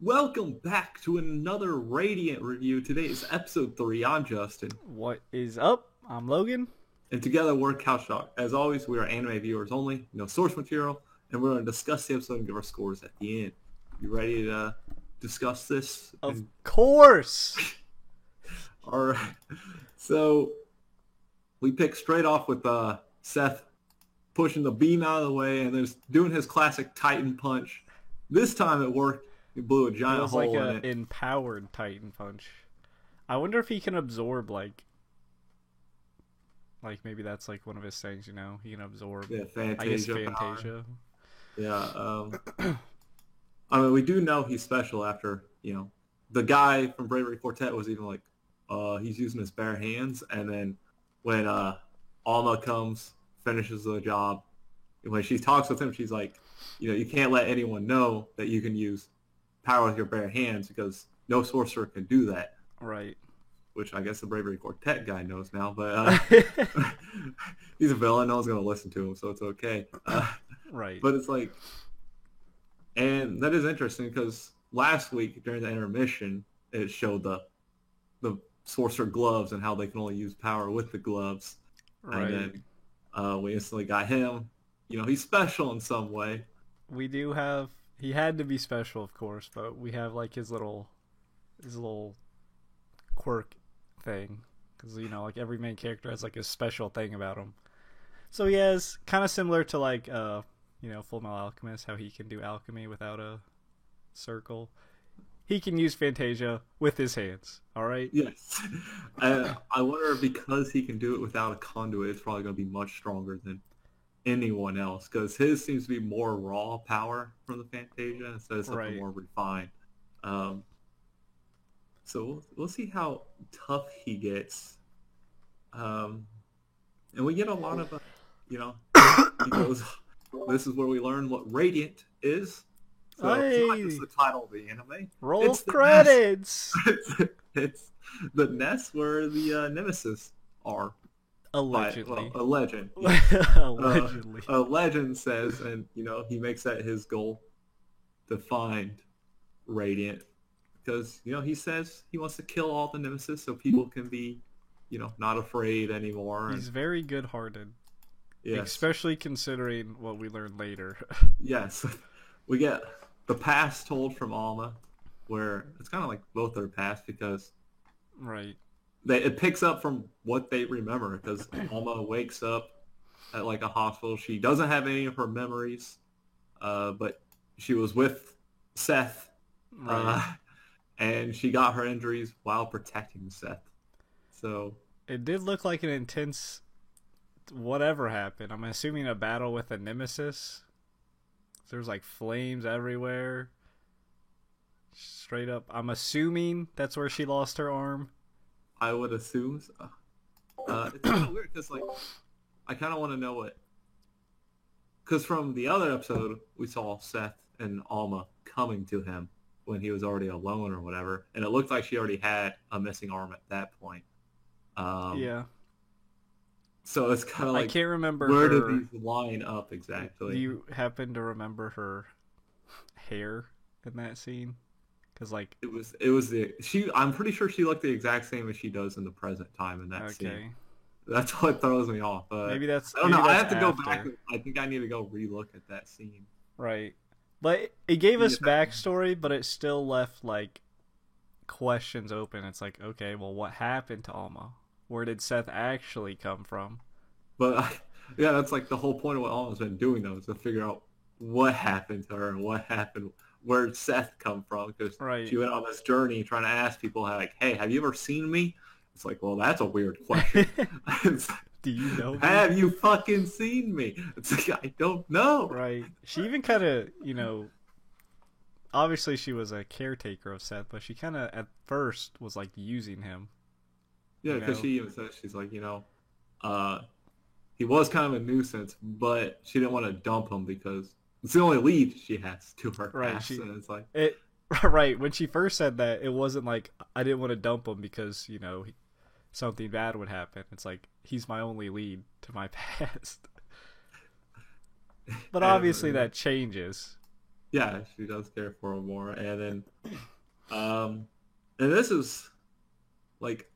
Welcome back to another Radiant review. Today is episode 3. I'm Justin. What is up? I'm Logan. And together we're Couch Talk. As always, we are anime viewers only, no source material, and we're going to discuss the episode and give our scores at the end. You ready to discuss this? Of course! Alright. So, we pick straight off with Seth pushing the beam out of the way and then doing his classic Titan punch. This time it worked. He blew a giant hole like in an it. empowered Titan punch. I wonder if he can absorb like maybe that's like one of his things, you know? He can absorb. Yeah, Fantasia. I guess power. Fantasia. Yeah. I mean, we do know he's special after, the guy from Bravery Quartet was even like, he's using his bare hands. And then when Alma comes, finishes the job, when she talks with him, she's like, you can't let anyone know that you can use power with your bare hands because no sorcerer can do that. Right. Which I guess the Bravery Quartet guy knows now, but he's a villain. No one's going to listen to him, so it's okay. Right. But it's like, and that is interesting because last week during the intermission, it showed the sorcerer gloves and how they can only use power with the gloves. Right. And then we instantly got him. He's special in some way. We do have... He had to be special, of course, but we have like his little quirk thing. Because, like every main character has like a special thing about him. So he has kind of similar to like, Full Metal Alchemist, how he can do alchemy without a circle. He can use Fantasia with his hands, alright? Yes. I wonder because he can do it without a conduit, it's probably going to be much stronger than anyone else because his seems to be more raw power from the Fantasia instead of something more refined. So we'll see how tough he gets. And we get a lot of, he goes, this is where we learn what Radiant is. So it's not just the title of the anime. Roll credits! It's the nest where the Nemesis are. Allegedly. A legend. Allegedly. A legend says, and he makes that his goal to find Radiant because he says he wants to kill all the Nemesis so people can be not afraid anymore. He's very good-hearted. Yes. Especially considering what we learn later. Yes. We get the past told from Alma where it's kind of like both their past because right. It picks up from what they remember because Alma wakes up at like a hospital. She doesn't have any of her memories, but she was with Seth, right. And she got her injuries while protecting Seth. So it did look like an intense whatever happened. I'm assuming a battle with a nemesis. There's like flames everywhere. Straight up. I'm assuming that's where she lost her arm. I would assume so. It's kind of weird because, I kind of want to know what... Because from the other episode, we saw Seth and Alma coming to him when he was already alone or whatever, and it looked like she already had a missing arm at that point. Yeah. So it's kind of like... I can't remember where did these line up exactly? Do you happen to remember her hair in that scene? Because it was I'm pretty sure she looked the exact same as she does in the present time in that scene. That's what throws me off. Maybe that's... I don't know. I have to go back. I think I need to go relook at that scene. Right. But it gave us backstory, but it still left, questions open. It's like, okay, well, what happened to Alma? Where did Seth actually come from? But, yeah, that's, the whole point of what Alma's been doing, though, is to figure out what happened to her and what happened, where did Seth come from? Because she went on this journey trying to ask people, hey, have you ever seen me? It's like, well, that's a weird question. Do you know me? Have you fucking seen me? It's like, I don't know. Right. She even kind of, obviously she was a caretaker of Seth, but she kind of, at first, was, using him. Yeah, because she even says, she's like, he was kind of a nuisance, but she didn't want to dump him because it's the only lead she has to her past. And it's like... Right, when she first said that, it wasn't like, I didn't want to dump him because, something bad would happen. It's like, he's my only lead to my past. But obviously that changes. yeah, she does care for him more. And then, and this is like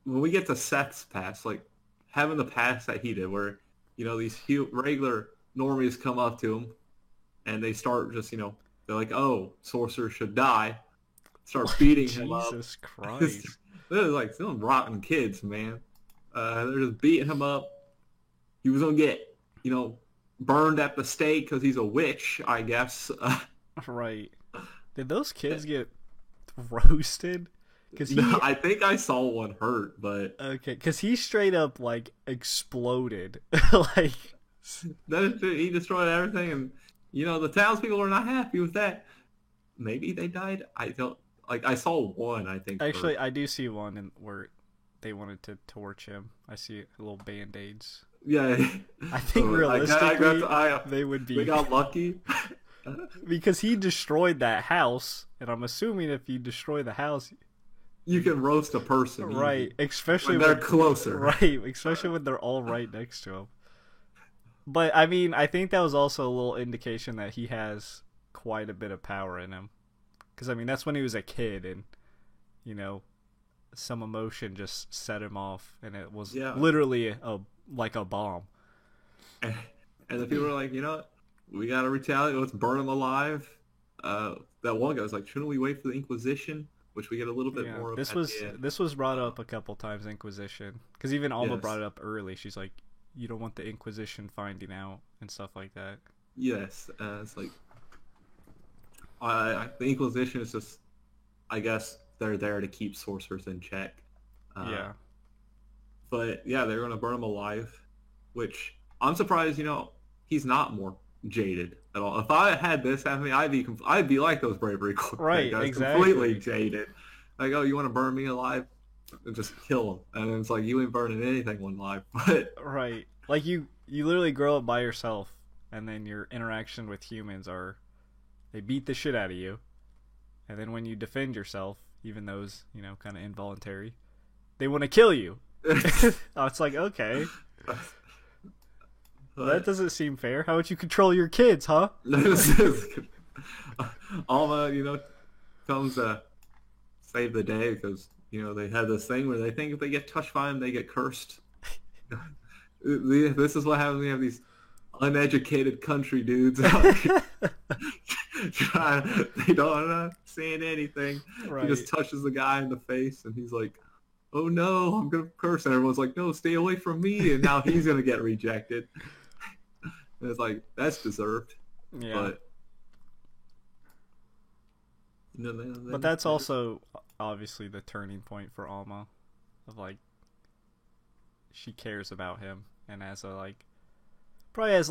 when we get to Seth's past, like having the past that he did, where these regular normies come up to him and they start just they're like, oh, sorcerer should die, start beating him up. Jesus Christ. They're like some rotten kids, man. They're just beating him up. He was gonna get burned at the stake because he's a witch, I guess. Right. Did those kids get roasted? Because I think I saw one hurt, but okay, because he straight up like exploded. Like he destroyed everything, and the townspeople are not happy with that. Maybe they died. I don't like. I saw one. I think actually, I do see one where they wanted to torch him. I see little band-aids. Yeah, I think realistically they would be. They got lucky because he destroyed that house, and I'm assuming if you destroy the house, you can roast a person, right? Especially when they're closer, right? Especially when they're all right next to him. But I mean, I think that was also a little indication that he has quite a bit of power in him, because I mean that's when he was a kid, and some emotion just set him off, and it was literally like a bomb. And the people were like, what? We gotta retaliate. Let's burn him alive. That one guy was like, shouldn't we wait for the Inquisition? Which we get a little bit more of. This was brought up a couple times, Inquisition, because even Alma brought it up early. She's like, you don't want the Inquisition finding out and stuff like that. Yes, it's like the Inquisition is just, I guess they're there to keep sorcerers in check. Yeah. But yeah, they're gonna burn him alive, which I'm surprised. He's not more jaded at all. If I had this happen to me, I'd be like those bravery right, guys, exactly. Completely jaded. Like, oh, you want to burn me alive? And just kill him. And then it's like, you ain't burning anything alive. But right, like you literally grow up by yourself, and then your interaction with humans they beat the shit out of you, and then when you defend yourself, even those kind of involuntary, they want to kill you. Oh, it's like, okay. That doesn't seem fair. How would you control your kids, huh? Alma, comes to save the day because, they have this thing where they think if they get touched by him, they get cursed. This is what happens when you have these uneducated country dudes out here. They don't understand anything. Right. He just touches the guy in the face, and he's like, oh no, I'm going to curse. And everyone's like, no, stay away from me. And now he's going to get rejected. And it's like, that's deserved. Yeah. But that's also obviously the turning point for Alma. Of like, she cares about him. And as probably as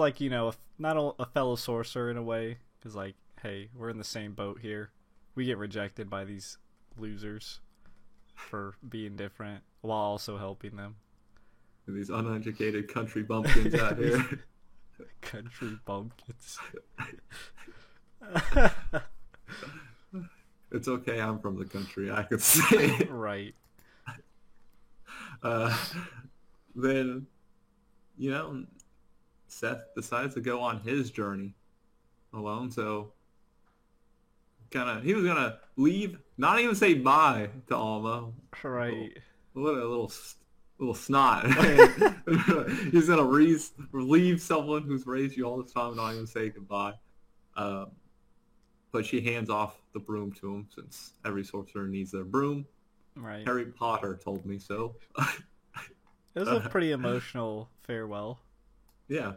not a fellow sorcerer in a way. Because like, hey, we're in the same boat here. We get rejected by these losers for being different while also helping them. These uneducated country bumpkins out here. Country bumpkins. It's okay, I'm from the country, I could say. Right. Then, Seth decides to go on his journey alone, so he was gonna leave, not even say bye to Alma. Right. What a little snot. He's gonna leave someone who's raised you all this time and not even say goodbye. But she hands off the broom to him, since every sorcerer needs their broom. Right. Harry Potter told me so. It was a pretty emotional farewell. Yeah.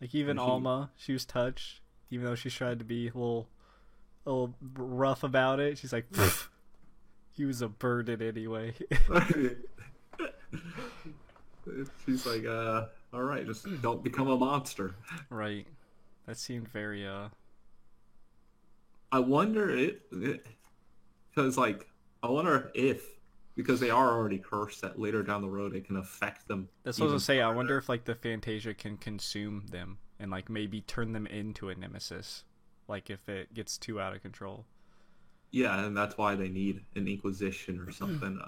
Like even Alma, she was touched, even though she tried to be a little rough about it. She's like, he was a burden anyway. She's like, all right, just don't become a monster. Right. That seemed very, I wonder because they are already cursed, that later down the road it can affect them. That's what I was gonna say. I wonder if the Fantasia can consume them and maybe turn them into a nemesis, if it gets too out of control. Yeah, and that's why they need an Inquisition or something.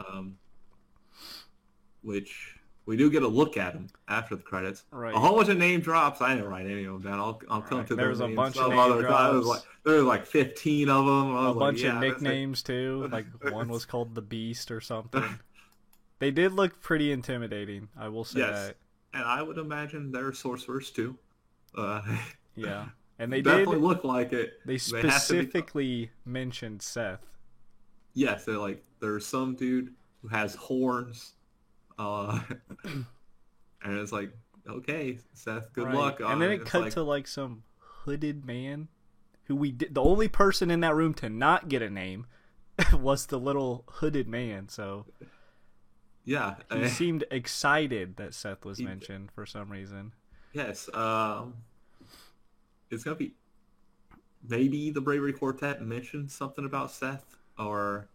Which we do get a look at him after the credits. Right. A whole bunch of name drops. I didn't write any of them down. I'll come to There was their a names bunch of some name other time. drops. There was like 15 of them. A bunch of nicknames too. Like one was called the Beast or something. They did look pretty intimidating. I will say that. And I would imagine they're sorcerers too. Yeah, and they definitely did look like it. They specifically mentioned Seth. Yes, they're like there's some dude who has horns, and it's like, okay, Seth, good luck. And then it cut to like some hooded man, who the only person in that room to not get a name was the little hooded man. So yeah, he seemed excited that Seth was mentioned for some reason. Yes, it's gonna be maybe the Bravery Quartet mentioned something about Seth, or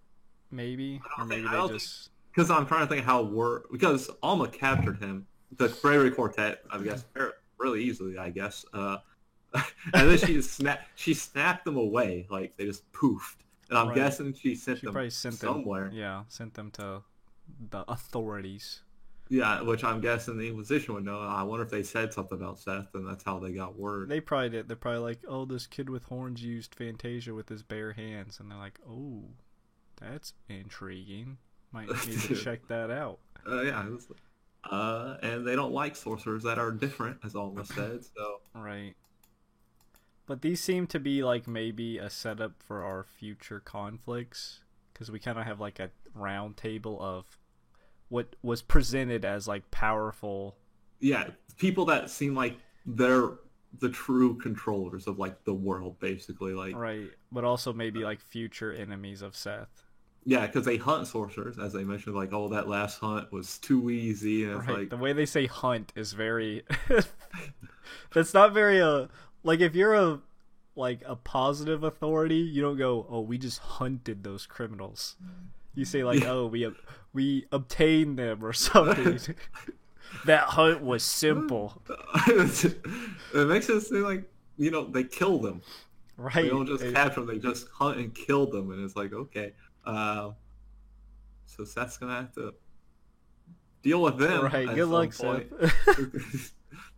maybe they just because I'm trying to think how because Alma captured him, the Bravery Quartet, I guess, really easily, I guess, and then she snapped them away, like they just poofed, and I'm guessing she sent them somewhere. Sent them to the authorities. Yeah, which I'm guessing the Inquisition would know. I wonder if they said something about Seth, and that's how they got word. They probably did. They're probably like, oh, this kid with horns used Fantasia with his bare hands. And they're like, oh, that's intriguing. Might need to check that out. Yeah. And they don't like sorcerers that are different, as Alma said. So right. But these seem to be like maybe a setup for our future conflicts. Because we kind of have like a round table of what was presented as like powerful, people that seem like they're the true controllers of like the world, basically, like but also maybe like future enemies of Seth. Yeah, because they hunt sorcerers, as they mentioned, like, oh, that last hunt was too easy, and it's like the way they say hunt is very that's not very like if you're a positive authority, you don't go, oh, we just hunted those criminals. You say like, oh, we obtained them or something. That hunt was simple. It makes it seem like, they kill them. Right. They don't just capture them, they just hunt and kill them, and it's like, okay. So Seth's gonna have to deal with them. Right, good luck, Seth.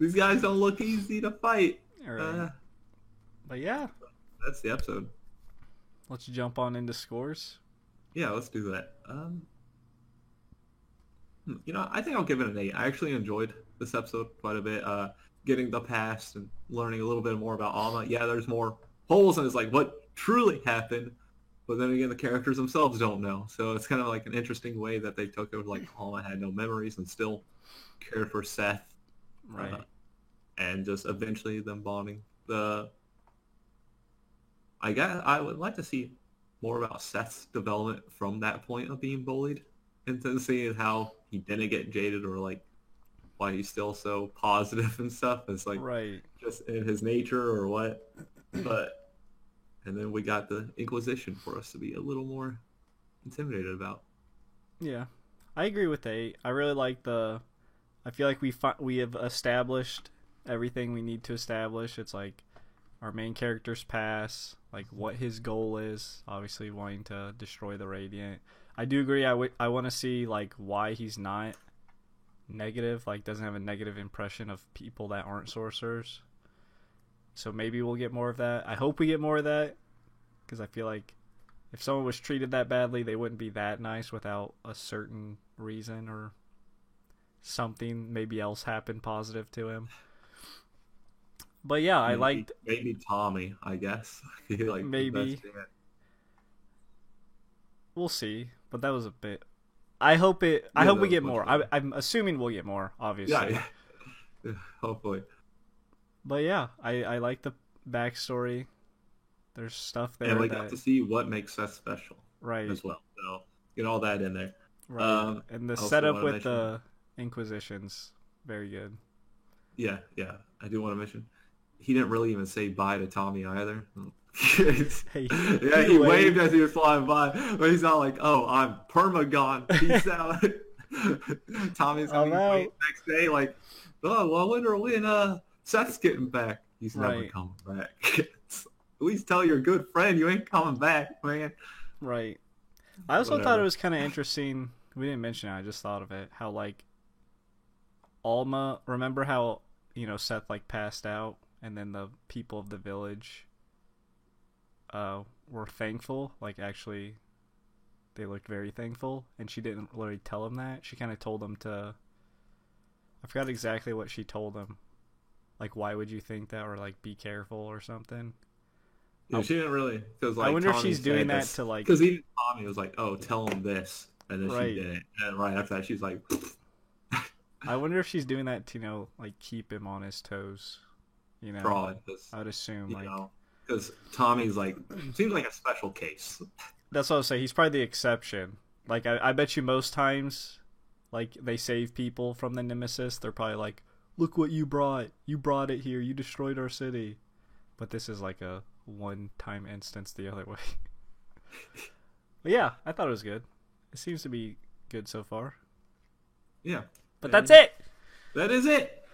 These guys don't look easy to fight. Right. But yeah. That's the episode. Let's jump on into scores. Yeah, let's do that. I think I'll give it an 8. I actually enjoyed this episode quite a bit. Getting the past and learning a little bit more about Alma. Yeah, there's more holes, and it's like what truly happened. But then again, the characters themselves don't know. So it's kind of like an interesting way that they took it. Like Alma had no memories and still cared for Seth. Right. And just eventually them bonding. I guess I would like to see more about Seth's development from that point of being bullied, and then seeing how he didn't get jaded, or like why he's still so positive and stuff. It's like just in his nature or what. And then we got the Inquisition for us to be a little more intimidated about. Yeah, I agree with 8. I really like I feel like we have established everything we need to establish. It's like our main character's past, like what his goal is, obviously wanting to destroy the Radiant. I do agree, I want to see like why he's not negative, like doesn't have a negative impression of people that aren't sorcerers. So maybe we'll get more of that. I hope we get more of that, because I feel like if someone was treated that badly, they wouldn't be that nice without a certain reason or something maybe else happened positive to him. But yeah, I liked... Maybe Tommy, I guess. Like maybe. We'll see. But that was a bit... I hope we get more. I'm assuming we'll get more, obviously. Yeah. Hopefully. But yeah, I like the backstory. There's stuff there. And we got to see what makes Seth special. Right. As well. So get all that in there. Right. And the setup with the Inquisitions, very good. Yeah. I do want to mention, he didn't really even say bye to Tommy either. He waved as he was flying by, but he's not like, oh, I'm perma-gone. Peace out. Tommy's gonna be waiting next day like, oh, well, when Seth's getting back. He's never coming back. At least tell your good friend you ain't coming back, man. Right. I also thought it was kind of interesting. We didn't mention it. I just thought of it. How, like, Alma, remember how, Seth like passed out and then the people of the village were thankful, like actually they looked very thankful, and she didn't really tell him that. She kind of told him to, I forgot exactly what she told him. Like, why would you think that, or like be careful or something. Yeah, she didn't really, because like I wonder if Tommy she's doing said that to like, because even Tommy was like, "Oh, tell him this," and then Right. she did it, and right after that, she's like, I wonder if she's doing that to, like keep him on his toes. "Fraud," because I would assume like because Tommy's like seems like a special case. that's what I was saying. He's probably the exception. Like I bet you most times, like they save people from the Nemesis, they're probably like, "Look what you brought! You brought it here. You destroyed our city." But this is like a one-time instance the other way. But yeah, I thought it was good. It seems to be good so far. Yeah, But that's it. That is it.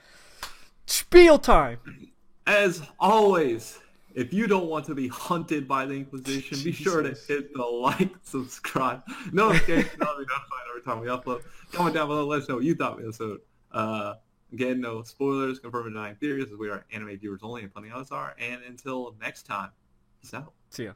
Spiel time. As always, if you don't want to be hunted by the Inquisition, be sure to hit the like, subscribe, notification, that'll be notified every time we upload. Comment down below, let us know what you thought of the episode. Again, no spoilers, confirm and denying theories, as we are anime viewers only and plenty others are. And until next time, peace out. See ya.